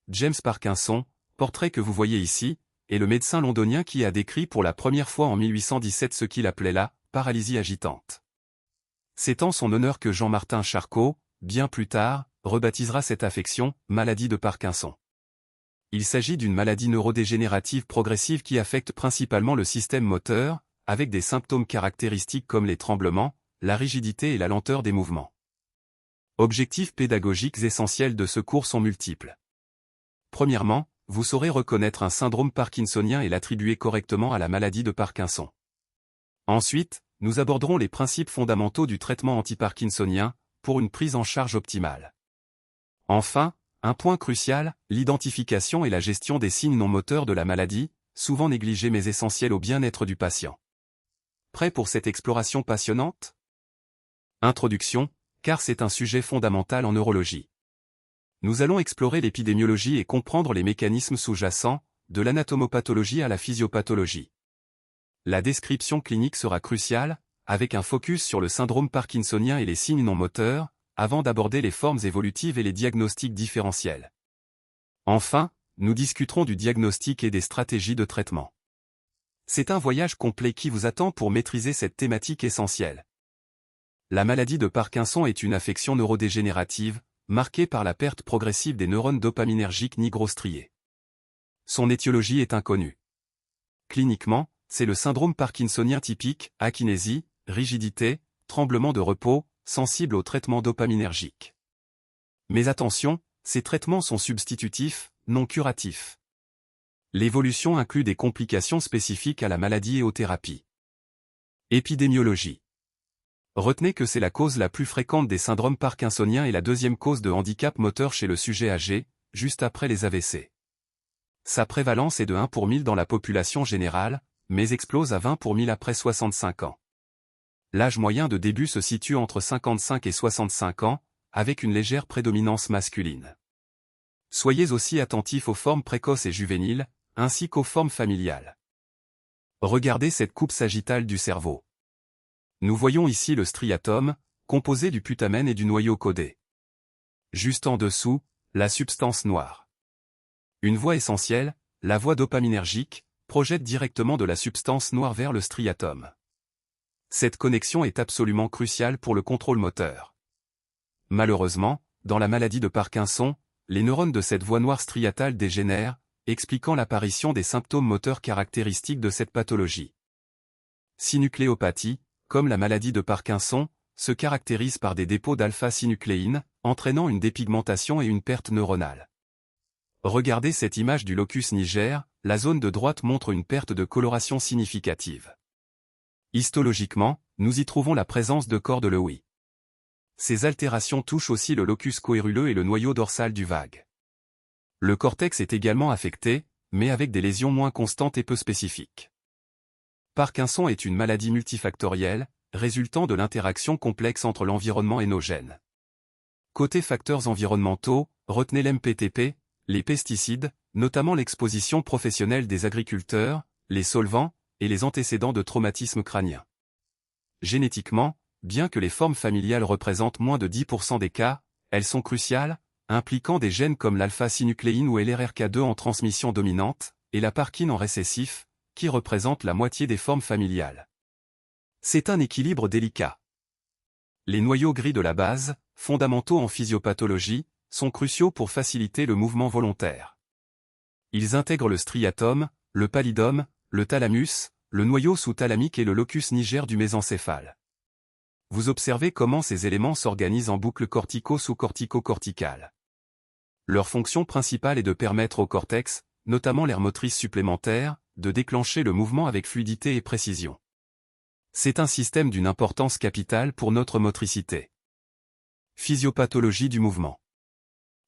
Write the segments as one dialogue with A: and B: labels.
A: James Parkinson, portrait que vous voyez ici, est le médecin londonien qui a décrit pour la première fois en 1817 ce qu'il appelait la paralysie agitante. C'est en son honneur que Jean-Martin Charcot, bien plus tard, rebaptisera cette affection maladie de Parkinson. Il s'agit d'une maladie neurodégénérative progressive qui affecte principalement le système moteur, avec des symptômes caractéristiques comme les tremblements, la rigidité et la lenteur des mouvements. Objectifs pédagogiques essentiels de ce cours sont multiples. Premièrement, vous saurez reconnaître un syndrome parkinsonien et l'attribuer correctement à la maladie de Parkinson. Ensuite, nous aborderons les principes fondamentaux du traitement antiparkinsonien, pour une prise en charge optimale. Enfin, un point crucial, l'identification et la gestion des signes non moteurs de la maladie, souvent négligés mais essentiels au bien-être du patient. Prêt pour cette exploration passionnante? Introduction, car c'est un sujet fondamental en neurologie. Nous allons explorer l'épidémiologie et comprendre les mécanismes sous-jacents, de l'anatomopathologie à la physiopathologie. La description clinique sera cruciale, avec un focus sur le syndrome parkinsonien et les signes non moteurs, avant d'aborder les formes évolutives et les diagnostics différentiels. Enfin, nous discuterons du diagnostic et des stratégies de traitement. C'est un voyage complet qui vous attend pour maîtriser cette thématique essentielle. La maladie de Parkinson est une affection neurodégénérative, marquée par la perte progressive des neurones dopaminergiques nigrostriés. Son étiologie est inconnue. Cliniquement, c'est le syndrome parkinsonien typique, akinésie, rigidité, tremblement de repos, sensible au traitement dopaminergique. Mais attention, ces traitements sont substitutifs, non curatifs. L'évolution inclut des complications spécifiques à la maladie et aux thérapies. Épidémiologie. Retenez que c'est la cause la plus fréquente des syndromes parkinsoniens et la deuxième cause de handicap moteur chez le sujet âgé, juste après les AVC. Sa prévalence est de 1 pour 1000 dans la population générale, mais explose à 20 pour 1000 après 65 ans. L'âge moyen de début se situe entre 55 et 65 ans, avec une légère prédominance masculine. Soyez aussi attentifs aux formes précoces et juvéniles, ainsi qu'aux formes familiales. Regardez cette coupe sagittale du cerveau. Nous voyons ici le striatum, composé du putamen et du noyau codé. Juste en dessous, la substance noire. Une voie essentielle, la voie dopaminergique, projette directement de la substance noire vers le striatum. Cette connexion est absolument cruciale pour le contrôle moteur. Malheureusement, dans la maladie de Parkinson, les neurones de cette voie noire striatale dégénèrent, expliquant l'apparition des symptômes moteurs caractéristiques de cette pathologie. Synucléopathie, comme la maladie de Parkinson, se caractérise par des dépôts d'alpha-synucléine, entraînant une dépigmentation et une perte neuronale. Regardez cette image du locus niger, la zone de droite montre une perte de coloration significative. Histologiquement, nous y trouvons la présence de corps de Lewy. Ces altérations touchent aussi le locus coéruleux et le noyau dorsal du vague. Le cortex est également affecté, mais avec des lésions moins constantes et peu spécifiques. Parkinson est une maladie multifactorielle, résultant de l'interaction complexe entre l'environnement et nos gènes. Côté facteurs environnementaux, retenez l'MPTP, les pesticides, notamment l'exposition professionnelle des agriculteurs, les solvants, et les antécédents de traumatisme crânien. Génétiquement, bien que les formes familiales représentent moins de 10% des cas, elles sont cruciales, impliquant des gènes comme l'alpha-synucléine ou LRRK2 en transmission dominante, et la parkine en récessif, qui représente la moitié des formes familiales. C'est un équilibre délicat. Les noyaux gris de la base, fondamentaux en physiopathologie, sont cruciaux pour faciliter le mouvement volontaire. Ils intègrent le striatum, le pallidum, le thalamus, le noyau sous-thalamique et le locus niger du mésencéphale. Vous observez comment ces éléments s'organisent en boucle cortico-sous-cortico-corticale. Leur fonction principale est de permettre au cortex, notamment l'aire motrice supplémentaire, de déclencher le mouvement avec fluidité et précision. C'est un système d'une importance capitale pour notre motricité. Physiopathologie du mouvement.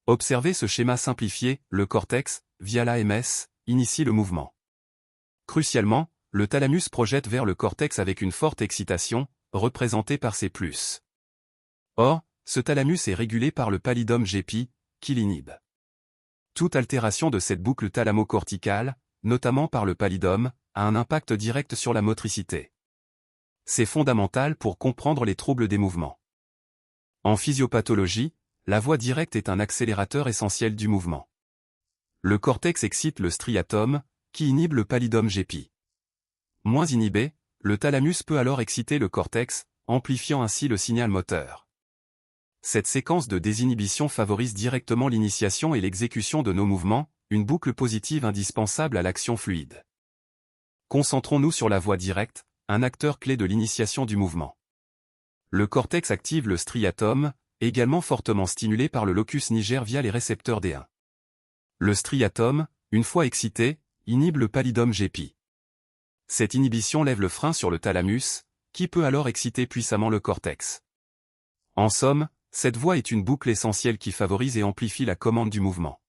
A: Observez ce schéma simplifié, le cortex, via l'AMS, initie le mouvement. Crucialement, le thalamus projette vers le cortex avec une forte excitation, représentée par ces plus. Or, ce thalamus est régulé par le pallidum GP, qui l'inhibe. Toute altération de cette boucle thalamo-corticale, notamment par le pallidum, a un impact direct sur la motricité. C'est fondamental pour comprendre les troubles des mouvements. En physiopathologie, la voie directe est un accélérateur essentiel du mouvement. Le cortex excite le striatum, qui inhibe le pallidum GP. Moins inhibé, le thalamus peut alors exciter le cortex, amplifiant ainsi le signal moteur. Cette séquence de désinhibition favorise directement l'initiation et l'exécution de nos mouvements, une boucle positive indispensable à l'action fluide. Concentrons-nous sur la voie directe, un acteur clé de l'initiation du mouvement. Le cortex active le striatum, également fortement stimulé par le locus niger via les récepteurs D1. Le striatum, une fois excité, inhibe le pallidum GP. Cette inhibition lève le frein sur le thalamus, qui peut alors exciter puissamment le cortex. En somme, cette voie est une boucle essentielle qui favorise et amplifie la commande du mouvement.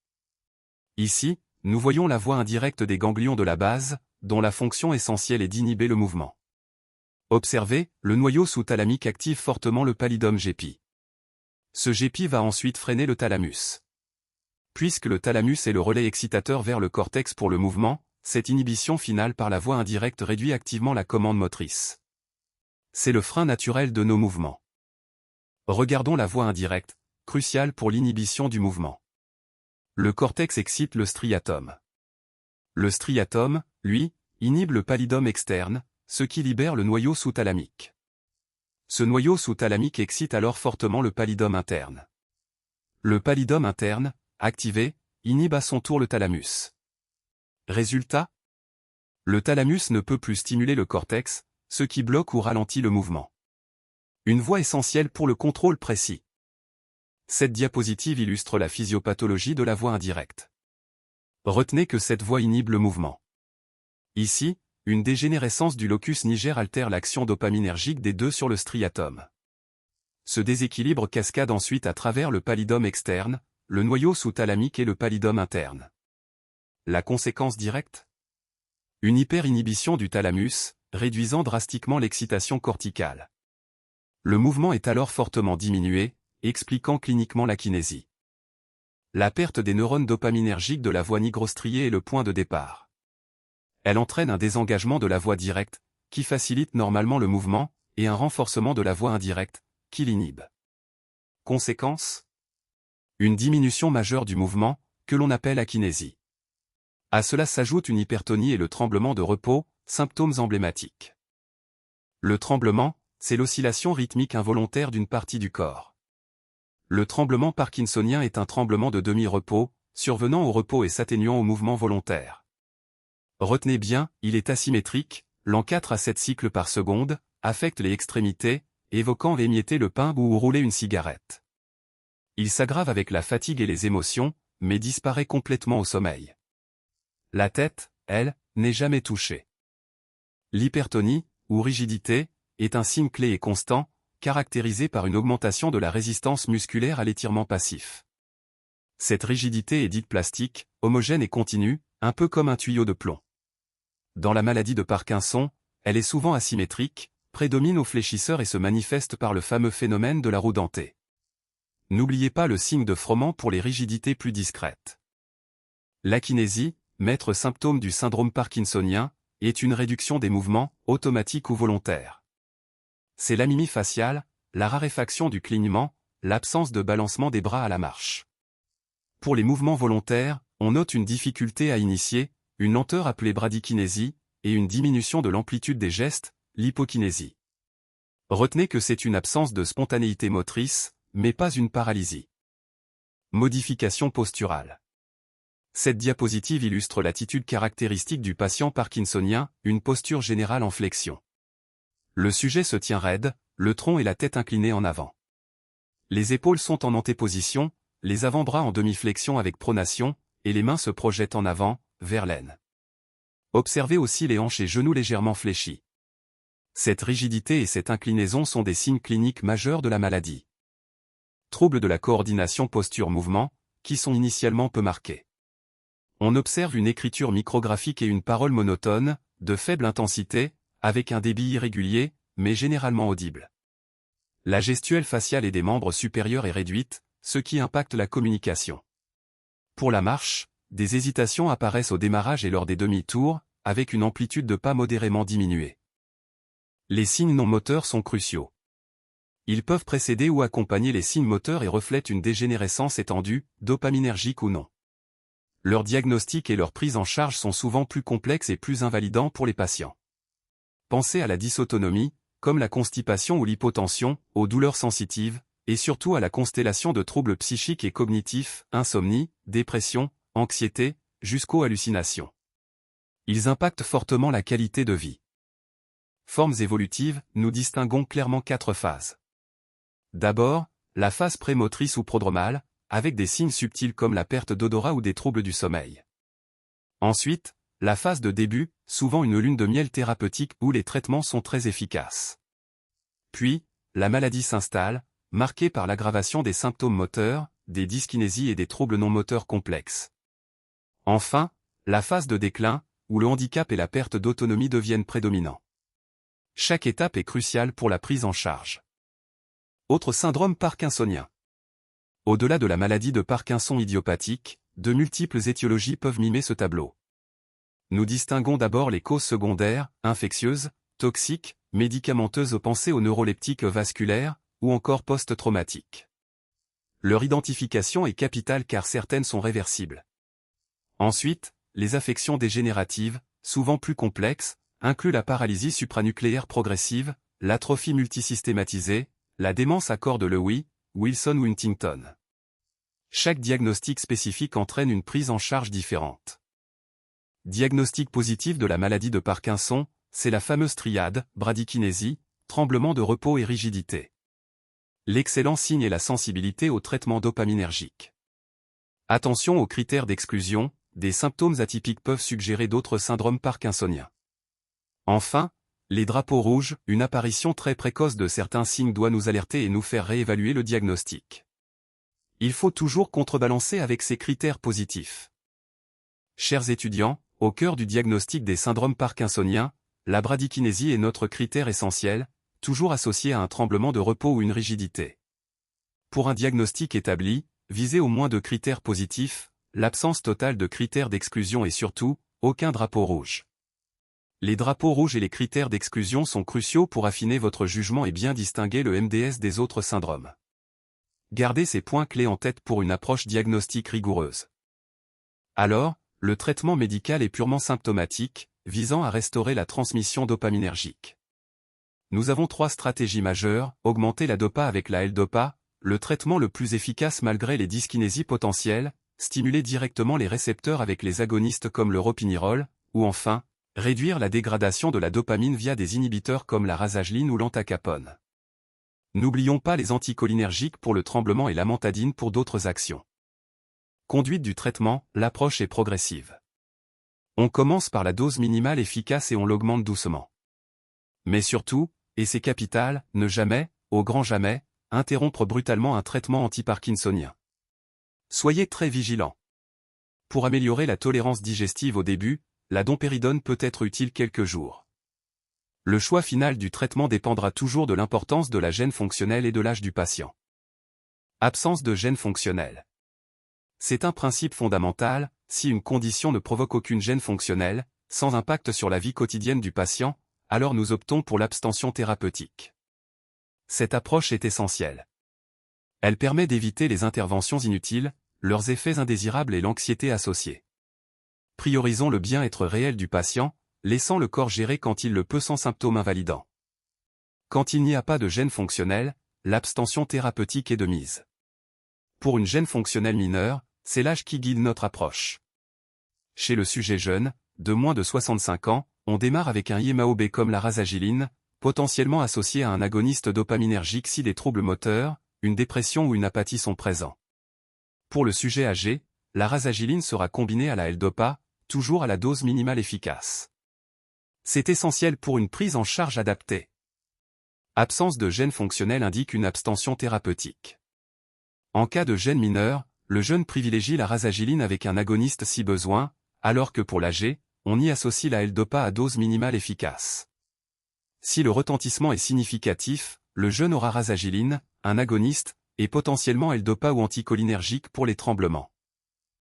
A: Ici, nous voyons la voie indirecte des ganglions de la base, dont la fonction essentielle est d'inhiber le mouvement. Observez, le noyau sous-thalamique active fortement le pallidum GP. Ce GP va ensuite freiner le thalamus. Puisque le thalamus est le relais excitateur vers le cortex pour le mouvement, cette inhibition finale par la voie indirecte réduit activement la commande motrice. C'est le frein naturel de nos mouvements. Regardons la voie indirecte, cruciale pour l'inhibition du mouvement. Le cortex excite le striatum. Le striatum, lui, inhibe le pallidum externe, ce qui libère le noyau sous-thalamique. Ce noyau sous-thalamique excite alors fortement le pallidum interne. Le pallidum interne, activé, inhibe à son tour le thalamus. Résultat ? Le thalamus ne peut plus stimuler le cortex, ce qui bloque ou ralentit le mouvement. Une voie essentielle pour le contrôle précis. Cette diapositive illustre la physiopathologie de la voie indirecte. Retenez que cette voie inhibe le mouvement. Ici, une dégénérescence du locus niger altère l'action dopaminergique des deux sur le striatum. Ce déséquilibre cascade ensuite à travers le pallidum externe, le noyau sous-thalamique et le pallidum interne. La conséquence directe ? Une hyperinhibition du thalamus, réduisant drastiquement l'excitation corticale. Le mouvement est alors fortement diminué, expliquant cliniquement l'akinésie. La perte des neurones dopaminergiques de la voie nigrostriée est le point de départ. Elle entraîne un désengagement de la voie directe, qui facilite normalement le mouvement, et un renforcement de la voie indirecte, qui l'inhibe. Conséquence ? Une diminution majeure du mouvement, que l'on appelle akinésie. À cela s'ajoute une hypertonie et le tremblement de repos, symptômes emblématiques. Le tremblement, c'est l'oscillation rythmique involontaire d'une partie du corps. Le tremblement parkinsonien est un tremblement de demi-repos, survenant au repos et s'atténuant au mouvement volontaire. Retenez bien, il est asymétrique, lent 4 à 7 cycles par seconde, affecte les extrémités, évoquant émietter le pain ou rouler une cigarette. Il s'aggrave avec la fatigue et les émotions, mais disparaît complètement au sommeil. La tête, elle, n'est jamais touchée. L'hypertonie, ou rigidité, est un signe clé et constant, caractérisé par une augmentation de la résistance musculaire à l'étirement passif. Cette rigidité est dite plastique, homogène et continue, un peu comme un tuyau de plomb. Dans la maladie de Parkinson, elle est souvent asymétrique, prédomine au fléchisseur et se manifeste par le fameux phénomène de la roue dentée. N'oubliez pas le signe de Froment pour les rigidités plus discrètes. L'akinésie, maître symptôme du syndrome parkinsonien, est une réduction des mouvements, automatiques ou volontaires. C'est l'amimie faciale, la raréfaction du clignement, l'absence de balancement des bras à la marche. Pour les mouvements volontaires, on note une difficulté à initier, une lenteur appelée bradykinésie, et une diminution de l'amplitude des gestes, l'hypokinésie. Retenez que c'est une absence de spontanéité motrice, mais pas une paralysie. Modification posturale. Cette diapositive illustre l'attitude caractéristique du patient parkinsonien, une posture générale en flexion. Le sujet se tient raide, le tronc et la tête inclinés en avant. Les épaules sont en antéposition, les avant-bras en demi-flexion avec pronation, et les mains se projettent en avant, vers l'aine. Observez aussi les hanches et genoux légèrement fléchis. Cette rigidité et cette inclinaison sont des signes cliniques majeurs de la maladie. Troubles de la coordination posture-mouvement, qui sont initialement peu marqués. On observe une écriture micrographique et une parole monotone, de faible intensité, avec un débit irrégulier, mais généralement audible. La gestuelle faciale et des membres supérieurs est réduite, ce qui impacte la communication. Pour la marche, des hésitations apparaissent au démarrage et lors des demi-tours, avec une amplitude de pas modérément diminuée. Les signes non moteurs sont cruciaux. Ils peuvent précéder ou accompagner les signes moteurs et reflètent une dégénérescence étendue, dopaminergique ou non. Leur diagnostic et leur prise en charge sont souvent plus complexes et plus invalidants pour les patients. Pensez à la dysautonomie, comme la constipation ou l'hypotension, aux douleurs sensitives, et surtout à la constellation de troubles psychiques et cognitifs, insomnie, dépression, anxiété, jusqu'aux hallucinations. Ils impactent fortement la qualité de vie. Formes évolutives, nous distinguons clairement 4 phases. D'abord, la phase prémotrice ou prodromale, avec des signes subtils comme la perte d'odorat ou des troubles du sommeil. Ensuite, la phase de début, souvent une lune de miel thérapeutique où les traitements sont très efficaces. Puis, la maladie s'installe, marquée par l'aggravation des symptômes moteurs, des dyskinésies et des troubles non moteurs complexes. Enfin, la phase de déclin, où le handicap et la perte d'autonomie deviennent prédominants. Chaque étape est cruciale pour la prise en charge. Autre syndrome parkinsonien. Au-delà de la maladie de Parkinson idiopathique, de multiples étiologies peuvent mimer ce tableau. Nous distinguons d'abord les causes secondaires, infectieuses, toxiques, médicamenteuses, pensées aux neuroleptiques vasculaires, ou encore post-traumatiques. Leur identification est capitale car certaines sont réversibles. Ensuite, les affections dégénératives, souvent plus complexes, incluent la paralysie supranucléaire progressive, l'atrophie multisystématisée, la démence à corps de Lewy, Wilson ou Huntington. Chaque diagnostic spécifique entraîne une prise en charge différente. Diagnostic positif de la maladie de Parkinson, c'est la fameuse triade, bradykinésie, tremblement de repos et rigidité. L'excellent signe est la sensibilité au traitement dopaminergique. Attention aux critères d'exclusion, des symptômes atypiques peuvent suggérer d'autres syndromes parkinsoniens. Enfin, les drapeaux rouges, une apparition très précoce de certains signes doit nous alerter et nous faire réévaluer le diagnostic. Il faut toujours contrebalancer avec ces critères positifs. Chers étudiants, au cœur du diagnostic des syndromes parkinsoniens, la bradykinésie est notre critère essentiel, toujours associé à un tremblement de repos ou une rigidité. Pour un diagnostic établi, visez au moins 2 critères positifs, l'absence totale de critères d'exclusion et surtout, aucun drapeau rouge. Les drapeaux rouges et les critères d'exclusion sont cruciaux pour affiner votre jugement et bien distinguer le MDS des autres syndromes. Gardez ces points clés en tête pour une approche diagnostique rigoureuse. Alors, le traitement médical est purement symptomatique, visant à restaurer la transmission dopaminergique. Nous avons 3 stratégies majeures, augmenter la dopa avec la L-dopa, le traitement le plus efficace malgré les dyskinésies potentielles, stimuler directement les récepteurs avec les agonistes comme le ropinirole, ou enfin, réduire la dégradation de la dopamine via des inhibiteurs comme la rasagiline ou l'antacapone. N'oublions pas les anticholinergiques pour le tremblement et l'amantadine pour d'autres actions. Conduite du traitement, l'approche est progressive. On commence par la dose minimale efficace et on l'augmente doucement. Mais surtout, et c'est capital, ne jamais, au grand jamais, interrompre brutalement un traitement antiparkinsonien. Soyez très vigilants. Pour améliorer la tolérance digestive au début, la dompéridone peut être utile quelques jours. Le choix final du traitement dépendra toujours de l'importance de la gêne fonctionnelle et de l'âge du patient. Absence de gêne fonctionnelle. C'est un principe fondamental, si une condition ne provoque aucune gêne fonctionnelle, sans impact sur la vie quotidienne du patient, alors nous optons pour l'abstention thérapeutique. Cette approche est essentielle. Elle permet d'éviter les interventions inutiles, leurs effets indésirables et l'anxiété associée. Priorisons le bien-être réel du patient, laissant le corps gérer quand il le peut sans symptômes invalidants. Quand il n'y a pas de gêne fonctionnelle, l'abstention thérapeutique est de mise. Pour une gêne fonctionnelle mineure, c'est l'âge qui guide notre approche. Chez le sujet jeune, de moins de 65 ans, on démarre avec un IMAOB comme la rasagiline, potentiellement associé à un agoniste dopaminergique si des troubles moteurs, une dépression ou une apathie sont présents. Pour le sujet âgé, la rasagiline sera combinée à la L-dopa, toujours à la dose minimale efficace. C'est essentiel pour une prise en charge adaptée. Absence de gêne fonctionnelle indique une abstention thérapeutique. En cas de gêne mineur, le jeune privilégie la rasagiline avec un agoniste si besoin, alors que pour l'âgé, on y associe la L-dopa à dose minimale efficace. Si le retentissement est significatif, le jeune aura rasagiline, un agoniste, et potentiellement L-dopa ou anticholinergique pour les tremblements.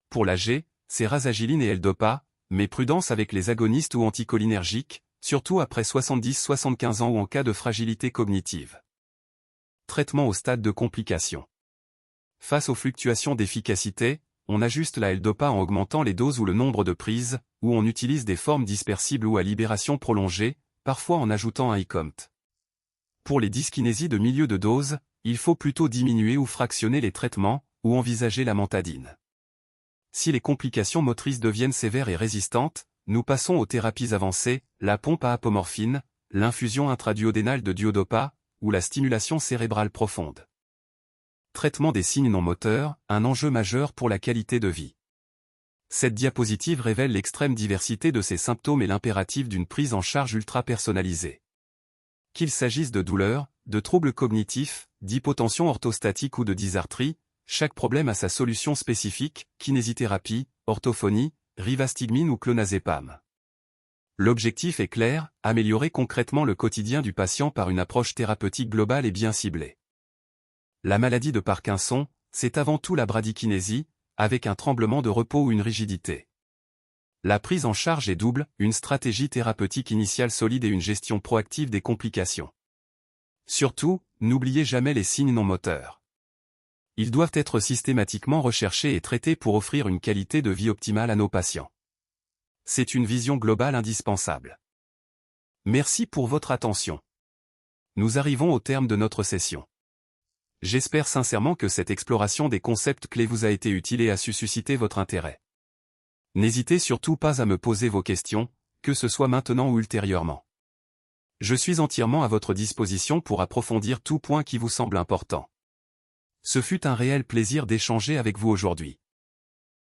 A: Pour l'âgé, c'est rasagiline et L-dopa, mais prudence avec les agonistes ou anticholinergiques, surtout après 70-75 ans ou en cas de fragilité cognitive. Traitement au stade de complication. Face aux fluctuations d'efficacité, on ajuste la L-Dopa en augmentant les doses ou le nombre de prises, ou on utilise des formes dispersibles ou à libération prolongée, parfois en ajoutant un ICOMT. Pour les dyskinésies de milieu de dose, il faut plutôt diminuer ou fractionner les traitements, ou envisager la mentadine. Si les complications motrices deviennent sévères et résistantes, nous passons aux thérapies avancées, la pompe à apomorphine, l'infusion intraduodénale de duodopa, ou la stimulation cérébrale profonde. Traitement des signes non moteurs, un enjeu majeur pour la qualité de vie. Cette diapositive révèle l'extrême diversité de ces symptômes et l'impératif d'une prise en charge ultra personnalisée. Qu'il s'agisse de douleurs, de troubles cognitifs, d'hypotension orthostatique ou de dysarthrie, chaque problème a sa solution spécifique, kinésithérapie, orthophonie, rivastigmine ou clonazepam. L'objectif est clair, améliorer concrètement le quotidien du patient par une approche thérapeutique globale et bien ciblée. La maladie de Parkinson, c'est avant tout la bradykinésie, avec un tremblement de repos ou une rigidité. La prise en charge est double, une stratégie thérapeutique initiale solide et une gestion proactive des complications. Surtout, n'oubliez jamais les signes non moteurs. Ils doivent être systématiquement recherchés et traités pour offrir une qualité de vie optimale à nos patients. C'est une vision globale indispensable. Merci pour votre attention. Nous arrivons au terme de notre session. J'espère sincèrement que cette exploration des concepts clés vous a été utile et a su susciter votre intérêt. N'hésitez surtout pas à me poser vos questions, que ce soit maintenant ou ultérieurement. Je suis entièrement à votre disposition pour approfondir tout point qui vous semble important. Ce fut un réel plaisir d'échanger avec vous aujourd'hui.